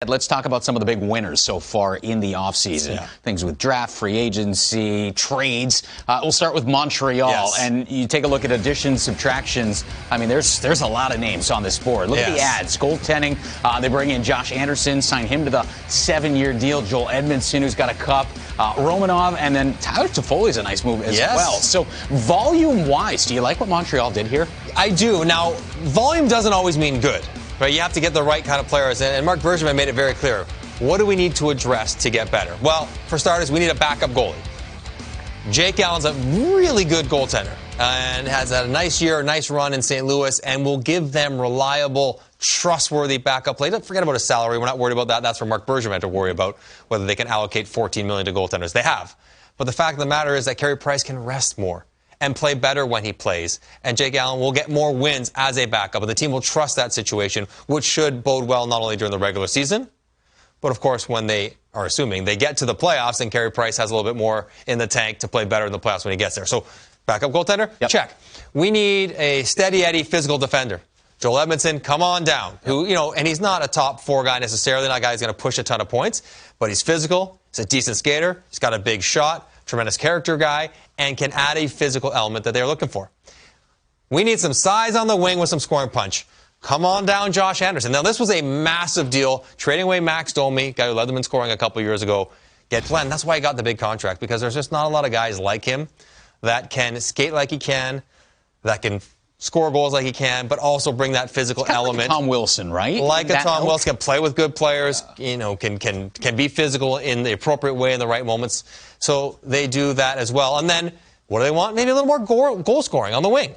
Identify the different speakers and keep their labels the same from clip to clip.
Speaker 1: let's talk about some of the big winners so far in the offseason.
Speaker 2: Yeah.
Speaker 1: Things with draft, free agency, trades. We'll start with Montreal.
Speaker 2: Yes.
Speaker 1: And you take a look at additions, subtractions. I mean, there's a lot of names on this board. Look at the ads. Goaltending. They bring in Josh Anderson, sign him to the 7-year deal. Joel Edmondson, who's got a cup. Romanov, and then Tyler Toffoli is a nice move as well. So volume-wise, do you like what Montreal did here?
Speaker 2: I do. Now, volume doesn't always mean good, right? You have to get the right kind of players. And Mark Bergevin made it very clear. What do we need to address to get better? Well, for starters, we need a backup goalie. Jake Allen's a really good goaltender and has had a nice year, a nice run in St. Louis, and will give them reliable, trustworthy backup play. Don't forget about his salary. We're not worried about that. That's for Mark Bergevin to worry about, whether they can allocate $14 million to goaltenders. They have. But the fact of the matter is that Carey Price can rest more and play better when he plays. And Jake Allen will get more wins as a backup. And the team will trust that situation, which should bode well not only during the regular season, but of course when they are assuming they get to the playoffs and Carey Price has a little bit more in the tank to play better in the playoffs when he gets there. So backup goaltender, check. We need a steady Eddie physical defender. Joel Edmondson, come on down. Who, and he's not a top 4 guy necessarily, not a guy who's going to push a ton of points, but he's physical, he's a decent skater, he's got a big shot, tremendous character guy, and can add a physical element that they're looking for. We need some size on the wing with some scoring punch. Come on down, Josh Anderson. Now, this was a massive deal. Trading away Max Domi, guy who led them in scoring a couple years ago. Get Glenn. That's why he got the big contract, because there's just not a lot of guys like him that can skate like he can, that can score goals like he can, but also bring that physical element.
Speaker 1: Like Tom Wilson, right?
Speaker 2: Like a Tom Wilson, can play with good players, can be physical in the appropriate way in the right moments. So they do that as well. And then, what do they want? Maybe a little more goal scoring on the wing.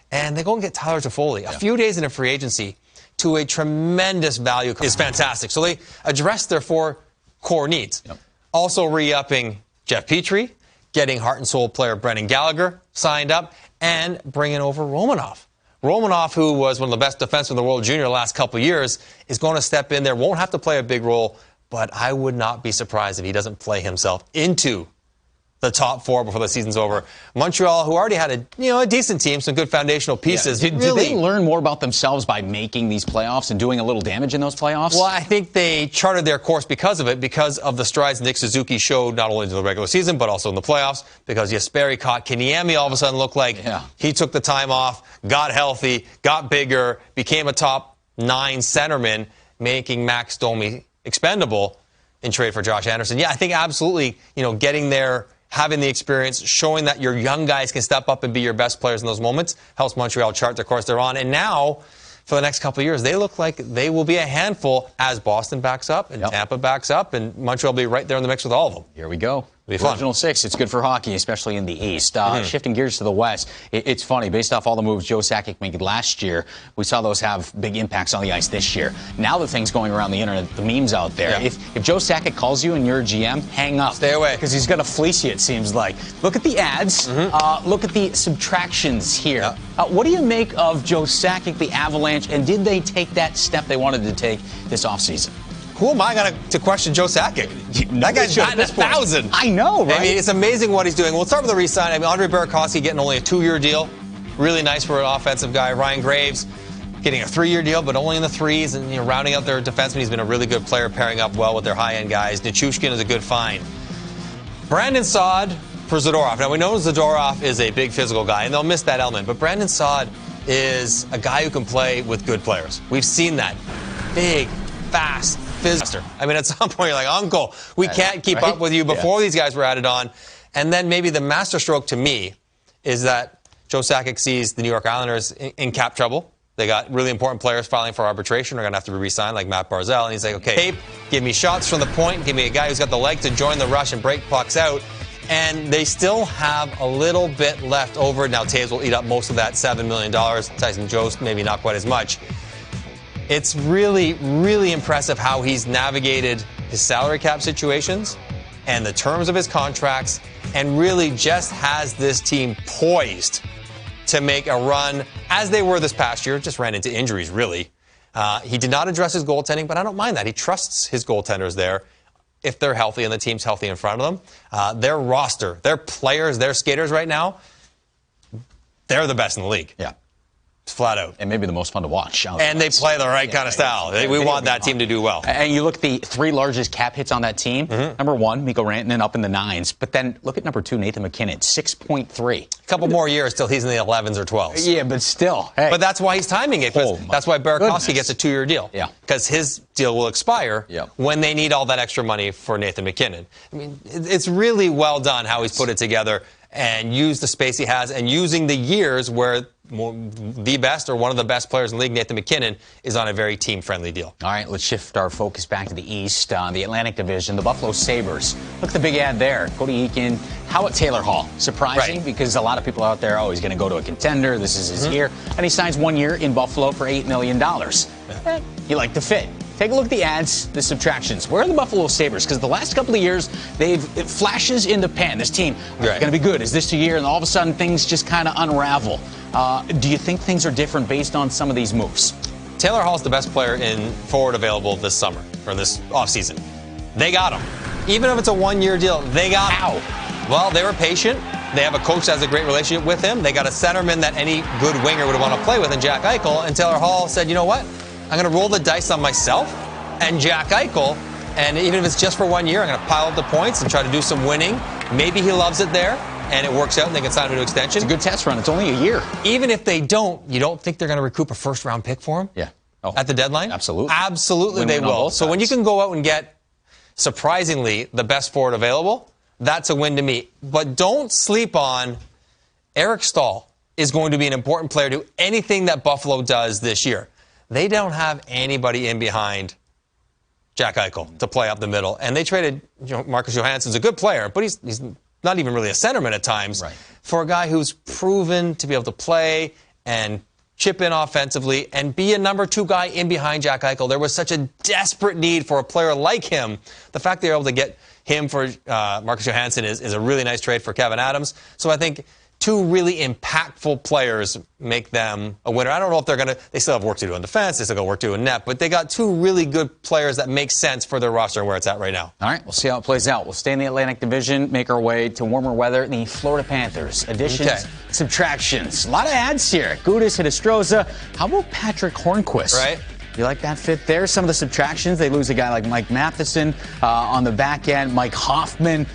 Speaker 2: And they go and get Tyler Toffoli. A few days into free agency to a tremendous value is fantastic. So they address their 4 core needs. Also re-upping Jeff Petrie, getting heart and soul player Brendan Gallagher signed up, and bringing over Romanov. Romanov, who was one of the best defensemen in the world junior the last couple of years, is going to step in there, won't have to play a big role, but I would not be surprised if he doesn't play himself into the top 4 before the season's over. Montreal, who already had a decent team, some good foundational pieces.
Speaker 1: Did they learn more about themselves by making these playoffs and doing a little damage in those playoffs?
Speaker 2: Well, I think they charted their course because of it, because of the strides Nick Suzuki showed not only in the regular season, but also in the playoffs, because Jesperi Kotkaniemi all of a sudden looked like he took the time off, got healthy, got bigger, became a top 9 centerman, making Max Domi expendable in trade for Josh Anderson. Yeah, I think absolutely, getting there, having the experience, showing that your young guys can step up and be your best players in those moments, helps Montreal chart the course they're on. And now, for the next couple of years, they look like they will be a handful as Boston backs up and Tampa backs up, and Montreal will be right there in the mix with all of them.
Speaker 1: Here we go.
Speaker 2: It'll be fun.
Speaker 1: Original 6, it's good for hockey, especially in the East. Shifting gears to the West, it's funny. Based off all the moves Joe Sakic made last year, we saw those have big impacts on the ice this year. Now the things going around the internet, the memes out there, if Joe Sakic calls you and you're a GM, hang up.
Speaker 2: Stay away.
Speaker 1: Because he's going to fleece you, it seems like. Look at the ads. Look at the subtractions here. What do you make of Joe Sakic, the Avalanche, and did they take that step they wanted to take this offseason?
Speaker 2: Who am I to question Joe Sakic? That guy's batting 1,000.
Speaker 1: I know, right?
Speaker 2: I mean, it's amazing what he's doing. We'll start with the re-sign. I mean, Andre Burakovsky getting only a 2-year deal. Really nice for an offensive guy. Ryan Graves getting a 3-year deal, but only in the 3s, and rounding out their defenseman. He's been a really good player, pairing up well with their high-end guys. Nichushkin is a good find. Brandon Saad for Zadorov. Now, we know Zadorov is a big physical guy, and they'll miss that element, but Brandon Saad is a guy who can play with good players. We've seen that. Big, fast, physical. I mean, at some point, you're like, Uncle, we can't keep up with you before these guys were added on. And then maybe the masterstroke to me is that Joe Sakic sees the New York Islanders in cap trouble. They got really important players filing for arbitration. They're going to have to be re-signed, like Matt Barzal. And he's like, okay, give me shots from the point. Give me a guy who's got the leg to join the rush and break pucks out. And they still have a little bit left over. Now, Taves will eat up most of that $7 million. Tyson Jost, maybe not quite as much. It's really, really impressive how he's navigated his salary cap situations and the terms of his contracts, and really just has this team poised to make a run as they were this past year. Just ran into injuries, really. He did not address his goaltending, but I don't mind that. He trusts his goaltenders there if they're healthy and the team's healthy in front of them. Their roster, their players, their skaters right now, they're the best in the league.
Speaker 1: Yeah.
Speaker 2: Flat out.
Speaker 1: And maybe the most fun to watch.
Speaker 2: And they play the right kind of style. We want that team to do well.
Speaker 1: And you look at the 3 largest cap hits on that team. Number 1, Mikko Rantanen up in the 9s. But then look at number 2, Nathan MacKinnon, 6.3.
Speaker 2: A couple more years till he's in the 11s or 12s.
Speaker 1: Yeah, but still. Hey.
Speaker 2: But that's why he's timing it. That's why Burakovsky gets a 2-year deal.
Speaker 1: Yeah.
Speaker 2: Because his deal will expire when they need all that extra money for Nathan MacKinnon. I mean, it's really well done how he's put it together and used the space he has and using the years where the best or one of the best players in the league, Nathan MacKinnon, is on a very team-friendly deal.
Speaker 1: All right, let's shift our focus back to the East. The Atlantic Division, the Buffalo Sabres. Look at the big ad there. Cody Eakin. How about Taylor Hall? Surprising because a lot of people out there, he's going to go to a contender. This is his year. And he signs 1 year in Buffalo for $8 million. You like the fit. Take a look at the ads, the subtractions. Where are the Buffalo Sabres? Because the last couple of years, it flashes in the pan. This team is going to be good. Is this a year? And all of a sudden, things just kind of unravel. Do you think things are different based on some of these moves?
Speaker 2: Taylor Hall's the best player in forward available this summer, or this offseason. They got him. Even if it's a 1-year deal, they got him. Well, they were patient. They have a coach that has a great relationship with him. They got a centerman that any good winger would want to play with in Jack Eichel. And Taylor Hall said, you know what? I'm going to roll the dice on myself and Jack Eichel, and even if it's just for 1 year, I'm going to pile up the points and try to do some winning. Maybe he loves it there, and it works out, and they can sign him to an extension.
Speaker 1: It's a good test run. It's only a year.
Speaker 2: Even if they don't, you don't think they're going to recoup a first-round pick for him?
Speaker 1: Yeah.
Speaker 2: At the deadline?
Speaker 1: Absolutely.
Speaker 2: Absolutely they will. So when you can go out and get, surprisingly, the best forward available, that's a win to me. But don't sleep on Eric Stahl is going to be an important player to anything that Buffalo does this year. They don't have anybody in behind Jack Eichel to play up the middle. And they traded, Marcus Johansson's a good player, but he's not even really a centerman at times, for a guy who's proven to be able to play and chip in offensively and be a number 2 guy in behind Jack Eichel. There was such a desperate need for a player like him. The fact they were able to get him for Marcus Johansson is a really nice trade for Kevin Adams. So I think 2 really impactful players make them a winner. I don't know if they still have work to do in defense, they still got work to do in net, but they got 2 really good players that make sense for their roster and where it's at right now.
Speaker 1: All right, we'll see how it plays out. We'll stay in the Atlantic Division, make our way to warmer weather. The Florida Panthers. Additions, subtractions. A lot of ads here. Gudas, Hinostroza. How about Patrick Hornquist?
Speaker 2: Right.
Speaker 1: You like that fit there? Some of the subtractions, they lose a guy like Mike Matheson on the back end. Mike Hoffman,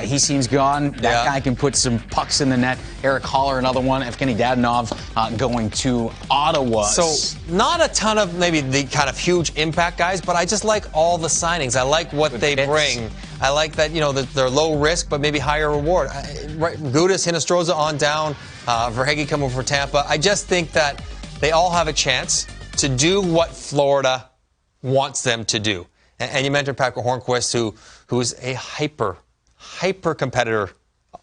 Speaker 1: he seems gone. That guy can put some pucks in the net. Eric Haller, another one. Evgeny Dadonov going to Ottawa.
Speaker 2: So not a ton of maybe the kind of huge impact guys, but I just like all the signings. I like what they bring. I like that, they're low risk, but maybe higher reward. Gudas, Hinostroza on down. Verhaeghe coming over for Tampa. I just think that they all have a chance to do what Florida wants them to do. And you mentioned Patrick Hornquist, who's a hyper competitor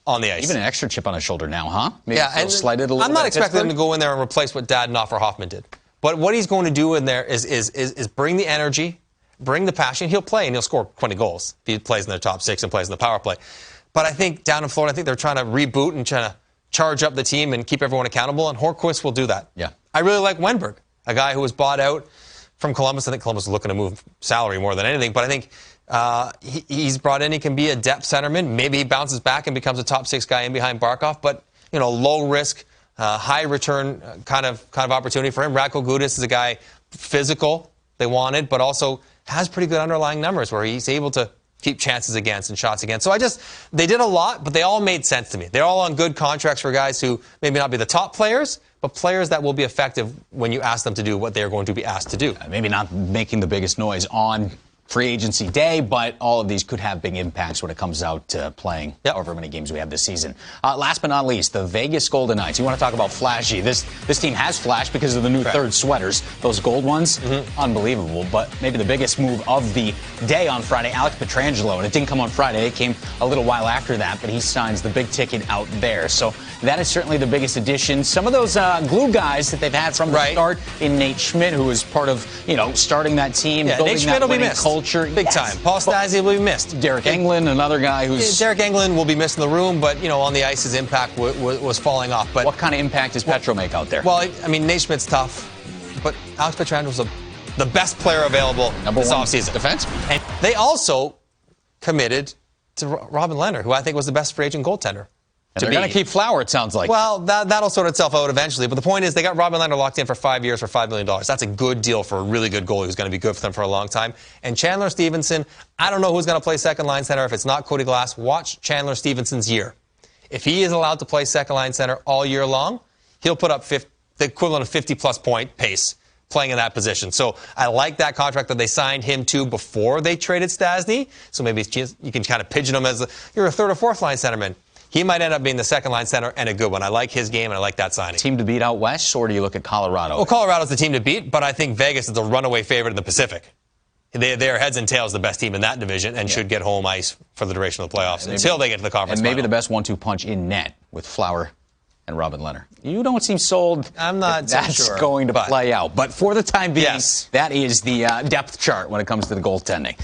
Speaker 2: on the ice.
Speaker 1: Even an extra chip on his shoulder now, huh?
Speaker 2: Maybe and
Speaker 1: slighted a little
Speaker 2: I'm not expecting him to go in there and replace what Dadonov or Hoffman did. But what he's going to do in there is bring the energy, bring the passion. He'll play and he'll score 20 goals if he plays in their top 6 and plays in the power play. But I think down in Florida, I think they're trying to reboot and trying to charge up the team and keep everyone accountable, and Hornquist will do that.
Speaker 1: Yeah.
Speaker 2: I really like Wenberg, a guy who was bought out from Columbus. I think Columbus is looking to move salary more than anything, but I think he's brought in. He can be a depth centerman. Maybe he bounces back and becomes a top 6 guy in behind Barkov, but low risk, high return kind of opportunity for him. Radko Gudas is a guy physical they wanted, but also has pretty good underlying numbers where he's able to keep chances against and shots against. So they did a lot, but they all made sense to me. They're all on good contracts for guys who maybe not be the top players, but players that will be effective when you ask them to do what they're going to be asked to do.
Speaker 1: Maybe not making the biggest noise on free agency day, but all of these could have big impacts when it comes out to playing however many games we have this season. Last but not least, the Vegas Golden Knights. You want to talk about flashy. This team has flashed because of the new third sweaters. Those gold ones, unbelievable. But maybe the biggest move of the day on Friday, Alex Pietrangelo. And it didn't come on Friday. It came a little while after that, but he signs the big ticket out there. So that is certainly the biggest addition. Some of those glue guys that they've had from the start in Nate Schmidt, who was part of, starting that team, building
Speaker 2: Nate Schmidt
Speaker 1: that
Speaker 2: will be missed.
Speaker 1: Culture.
Speaker 2: Big time. Paul Stasi will be missed.
Speaker 1: Derek Englund, another guy who's...
Speaker 2: Derek Englund will be missed in the room, but, on the ice, his impact was falling off. But
Speaker 1: what kind of impact does Petro make out there?
Speaker 2: Well, Nate Schmidt's tough, but Alex Pietrangelo was the best player available this offseason.
Speaker 1: Defenseman.
Speaker 2: And they also committed to Robin Lehner, who I think was the best free agent goaltender
Speaker 1: And they're going to keep Flower, it sounds like.
Speaker 2: Well, that'll sort itself out eventually. But the point is, they got Robin Lehner locked in for 5 years for $5 million. That's a good deal for a really good goalie who's going to be good for them for a long time. And Chandler Stevenson, I don't know who's going to play second line center. If it's not Cody Glass, watch Chandler Stevenson's year. If he is allowed to play second line center all year long, he'll put up the equivalent of 50-plus point pace playing in that position. So I like that contract that they signed him to before they traded Stastny. So maybe you can kind of pigeon him as you're a third or fourth line centerman. He might end up being the second line center and a good one. I like his game and I like that signing.
Speaker 1: Team to beat out west, or do you look at Colorado?
Speaker 2: Well, Colorado's the team to beat, but I think Vegas is the runaway favorite in the Pacific. They are heads and tails the best team in that division and should get home ice for the duration of the playoffs until they get to the conference
Speaker 1: final. And maybe
Speaker 2: final.
Speaker 1: the best 1-2 punch in net with Flower and Robin Lehner. You don't seem sold.
Speaker 2: I'm not so
Speaker 1: that's
Speaker 2: sure,
Speaker 1: going to play out. But for the time being,
Speaker 2: yes,
Speaker 1: that is the depth chart when it comes to the goaltending.